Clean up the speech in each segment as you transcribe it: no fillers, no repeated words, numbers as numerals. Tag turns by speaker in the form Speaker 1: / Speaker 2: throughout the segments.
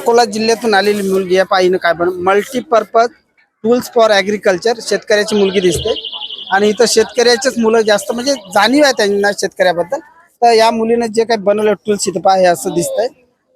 Speaker 1: अकोला जिल्ह्यातून आलेली मुलगी या पायीनं काय बन मल्टीपर्पज टूल्स फॉर ॲग्रिकल्चर शेतकऱ्याची मुलगी दिसते आणि इथं शेतकऱ्याचेच मुलं जास्त म्हणजे जाणीव आहे त्यांना शेतकऱ्याबद्दल. तर या मुलीनं जे काही बनवलं टूल्स इथं पहा हे असं दिसतंय.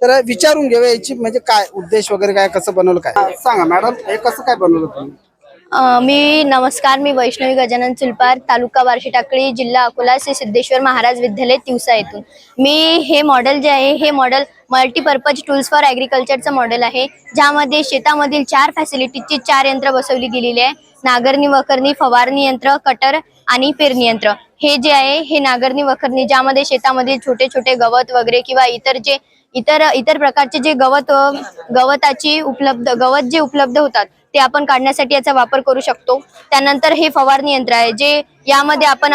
Speaker 1: तर विचारून घेऊया याची म्हणजे काय उद्देश वगैरे काय कसं बनवलं काय सांगा मॅडम हे कसं काय बनवलं तुम्ही.
Speaker 2: नमस्कार, मी वैष्णवी गजानन चुलपार, तालुका बार्शी टाकळी, जिल्हा अकोला, श्री सिद्धेश्वर महाराज विद्यालय तिवसा येथून. मी हे मॉडेल जे आहे हे मॉडेल मल्टीपर्पज टूल्स फॉर ॲग्रिकल्चरचं मॉडेल आहे, ज्यामध्ये शेतामधील 4 फॅसिलिटीजची 4 यंत्र बसवली गेलेली आहे. नांगरणी, वखरणी, फवारणी यंत्र, कटर आणि पेरणी यंत्र. हे जे आहे हे नांगरणी वखरणी, ज्यामध्ये शेतामधील छोटे छोटे गवत वगैरे किंवा इतर प्रकारचे जे गवत जे उपलब्ध होतात ते आपण काढण्यासाठी याचा वापर करू शकतो. त्यानंतर हे फवारणी यंत्र आहे, जे यामध्ये आपण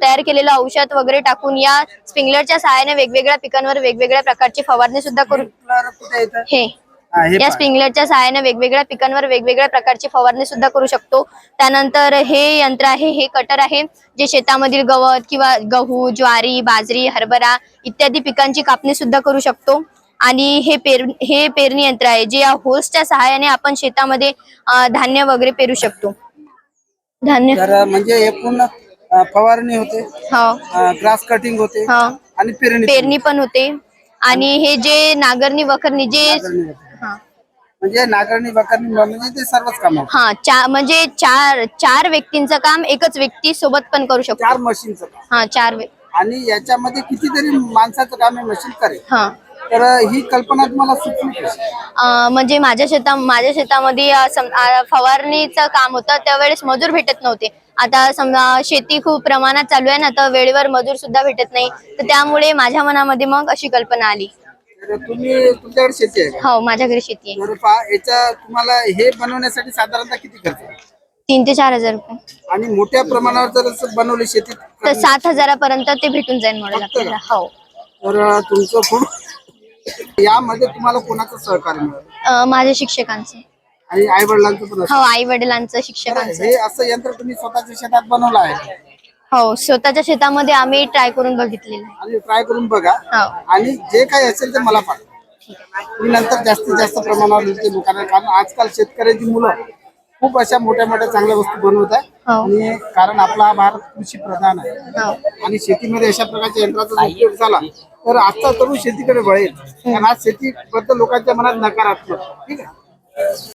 Speaker 2: तयार केलेलं औषध वगैरे टाकून या स्प्रिंकलरच्या सहाय्याने वेगवेगळ्या पिकांवर वेगवेगळ्या प्रकारची फवारणी सुद्धा करू या स्प्रिंकलरच्या सहाय्याने वेगवेगळ्या पिकांवर वेगवेगळ्या प्रकारची फवारणी सुद्धा करू शकतो. त्यानंतर हे यंत्र आहे, हे कटर आहे, जे शेतामधील गवत किंवा गहू, ज्वारी, बाजरी, हरभरा इत्यादी पिकांची कापणी सुद्धा करू शकतो. आणि हे पेरणी यंत्र आहे, जे या होल्सच्या सहाय्याने आपण शेतामध्ये धान्य वगैरे पेरू शकतो.
Speaker 1: तर म्हणजे एकूण फवारणी होते, ग्रास कटिंग होते आणि
Speaker 2: पेरणी पण होते. आणि हे जे नांगरणी वखरणी
Speaker 1: म्हणजे नांगरणी वखरणी म्हणजे ते सर्वच काम
Speaker 2: म्हणजे चार व्यक्तींचं काम एकच व्यक्ती सोबत पण करू शकतो.
Speaker 1: 4 मशीनचं काम. आणि याच्यामध्ये कितीतरी माणसाचं काम आहे मशीन करेल. तर ही कल्पना तुम्हाला सुचली कशी?
Speaker 2: म्हणजे माझ्या शेतामध्ये फवारणीचं काम होतं, त्यावेळेस मजूर भेटत नव्हते. आता समजा शेती खूप प्रमाणात चालू आहे ना, तर वेळेवर मजूर सुद्धा भेटत नाही, तर त्यामुळे माझ्या मनामध्ये मग अशी कल्पना आली.
Speaker 1: तुमच्याकडे शेती आहे?
Speaker 2: हो, माझ्या घरी शेती आहे.
Speaker 1: याचा तुम्हाला हे बनवण्यासाठी साधारणतः किती खर्च आहे?
Speaker 2: 3 ते 4 हजार रुपये.
Speaker 1: आणि मोठ्या प्रमाणावर जर बनवली शेती
Speaker 2: तर 7,000 पर्यंत ते भेटून जाईल मॉडेल आपल्याला. हो.
Speaker 1: तर तुमचं खूप यामध्ये तुम्हाला कोणाचं सहकार्य मिळालं?
Speaker 2: माझ्या शिक्षकांचं
Speaker 1: आणि आई वडिलांचं पण?
Speaker 2: हो, आई वडिलांचं, शिक्षकांचं.
Speaker 1: हे असं यंत्र तुम्ही स्वतःच्या शेतात बनवलं आहे?
Speaker 2: हो, स्वतःच्या शेतामध्ये आम्ही ट्राय करून बघितलेलं आहे.
Speaker 1: आणि ट्राय करून बघा आणि जे काही असेल ते मला पाठवा. मी नंतर जास्तीत जास्त प्रमाणावर लोकांना, कारण आजकाल शेतकऱ्याची मुलं खूप अशा मोठ्या मोठ्या चांगल्या वस्तू बनवत आहे. आणि कारण आपला हा भारत कृषी प्रधान आहे आणि शेतीमध्ये अशा प्रकारच्या यंत्राचा उपयोग झाला तर आजचा तरुण शेतीकडे वळेल. कारण आज शेतीबद्दल लोकांच्या मनात नकारात्मक. ठीक आहे.